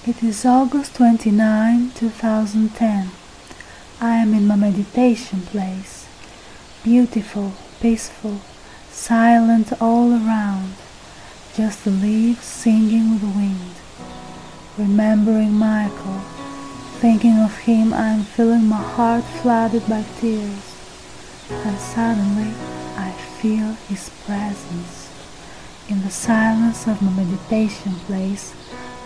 It is August 29, 2010. I am in my meditation place. Beautiful, peaceful, silent all around. Just the leaves singing with the wind. Remembering Michael, thinking of him, I am feeling my heart flooded by tears. And suddenly I feel his presence. In the silence of my meditation place,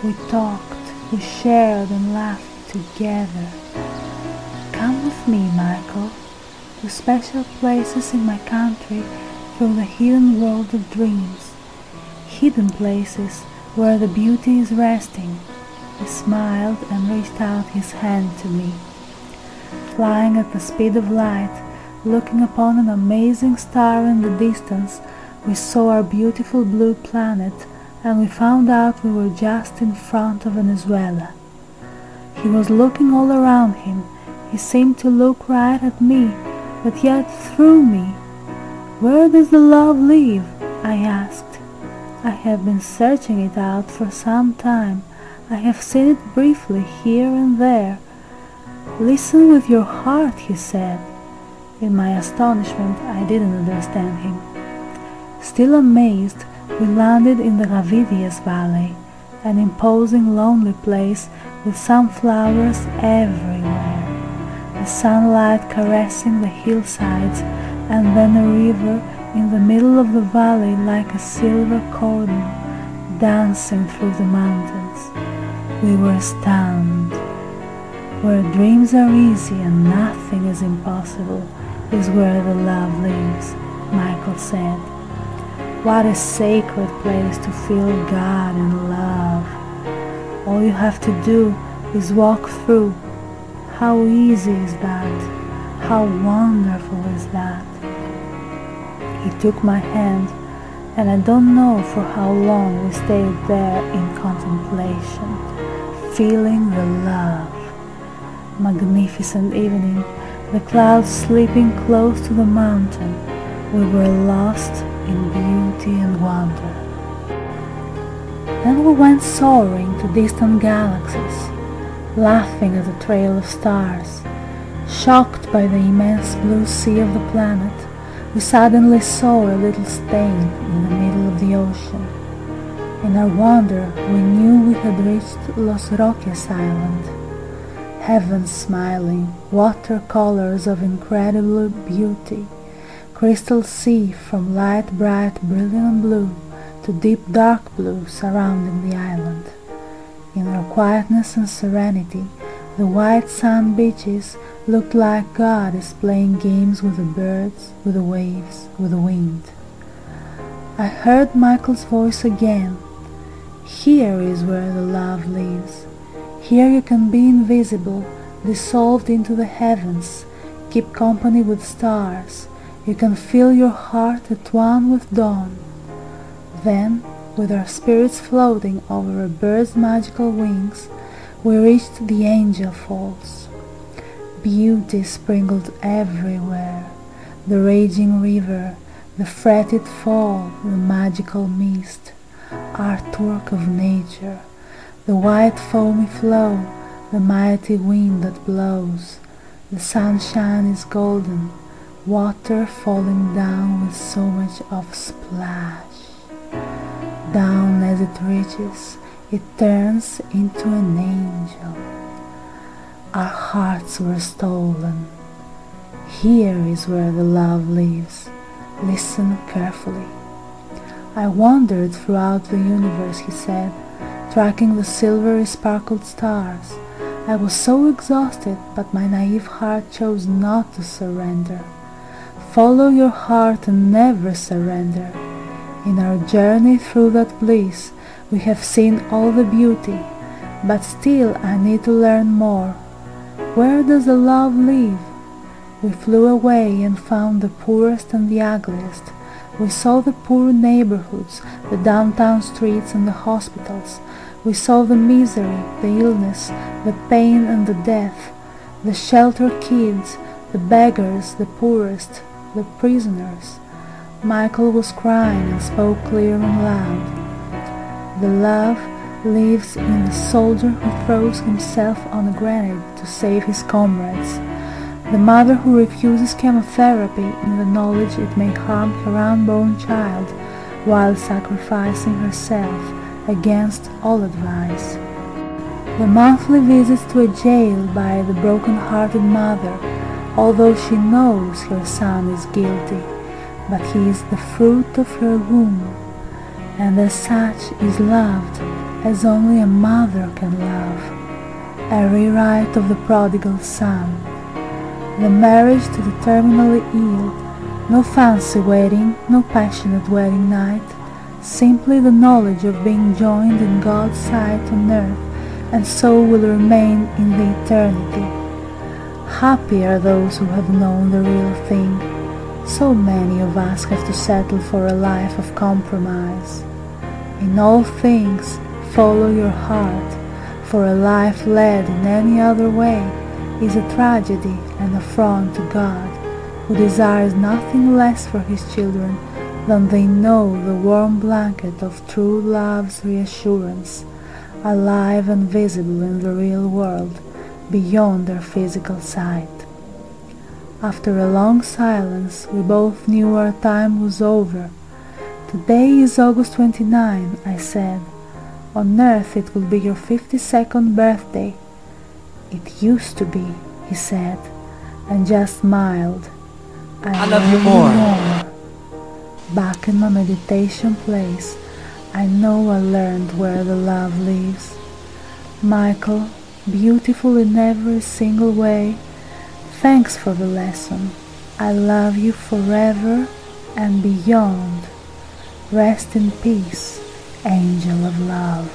we talked, we shared and laughed together. Come with me, Michael, to special places in my country through the hidden world of dreams. Hidden places where the beauty is resting. He smiled and reached out his hand to me. Flying at the speed of light, looking upon an amazing star in the distance, we saw our beautiful blue planet, and we found out we were just in front of Venezuela. He was looking all around him. He seemed to look right at me, but yet through me. Where does the love live? I asked. I have been searching it out for some time. I have seen it briefly here and there. Listen with your heart, he said. In my astonishment, I didn't understand him. Still amazed, we landed in the L.O.V.E Valley, an imposing lonely place with sunflowers everywhere, the sunlight caressing the hillsides, and then a river in the middle of the valley like a silver cordon dancing through the mountains. We were stunned. Where dreams are easy and nothing is impossible is where the love lives, Michael said. What a sacred place to feel God and love. All you have to do is walk through. How easy is that? How wonderful is that? He took my hand, and I don't know for how long we stayed there in contemplation, feeling the love. Magnificent evening, the clouds sleeping close to the mountain. We were lost in beauty and wonder. Then we went soaring to distant galaxies, laughing at the trail of stars. Shocked by the immense blue sea of the planet, we suddenly saw a little stain in the middle of the ocean. In our wonder, we knew we had reached Los Roques Island. Heaven smiling, watercolors of incredible beauty, crystal sea from light bright brilliant blue to deep dark blue surrounding the island. In their quietness and serenity, the white sand beaches looked like God is playing games with the birds, with the waves, with the wind. I heard Michael's voice again. Here is where the love lives. Here you can be invisible, dissolved into the heavens, keep company with stars. You can feel your heart at one with dawn. Then, with our spirits floating over a bird's magical wings, we reached the Angel Falls. Beauty sprinkled everywhere, the raging river, the fretted fall, the magical mist, artwork of nature, the white foamy flow, the mighty wind that blows. The sunshine is golden, water falling down with so much of splash. Down as it reaches, it turns into an angel. Our hearts were stolen. Here is where the love lives. Listen carefully. I wandered throughout the universe, he said, tracking the silvery sparkled stars. I was so exhausted, but my naive heart chose not to surrender. Follow your heart and never surrender. In our journey through that bliss, we have seen all the beauty, but still I need to learn more. Where does the love live? We flew away and found the poorest and the ugliest. We saw the poor neighborhoods, the downtown streets and the hospitals. We saw the misery, the illness, the pain and the death, the sheltered kids, the beggars, the poorest, the prisoners. Michael was crying and spoke clear and loud. The love lives in the soldier who throws himself on a grenade to save his comrades, the mother who refuses chemotherapy in the knowledge it may harm her unborn child while sacrificing herself against all advice, the monthly visits to a jail by the broken-hearted mother, although she knows her son is guilty, but he is the fruit of her womb, and as such is loved as only a mother can love, a rewrite of the prodigal son, the marriage to the terminally ill, no fancy wedding, no passionate wedding night, simply the knowledge of being joined in God's sight on earth, and so will remain in the eternity. Happy are those who have known the real thing. So many of us have to settle for a life of compromise. In all things, follow your heart, for a life led in any other way is a tragedy and affront to God, who desires nothing less for his children than they know the warm blanket of true love's reassurance, alive and visible in the real world, beyond their physical sight. After a long silence, we both knew our time was over. "Today is August 29, I said. "On earth it will be your 52nd birthday." "It used to be," he said, and just smiled. I love you more. Back in my meditation place, I know I learned where the love lives. Michael, beautiful in every single way, thanks for the lesson. I love you forever and beyond. Rest in peace, angel of love.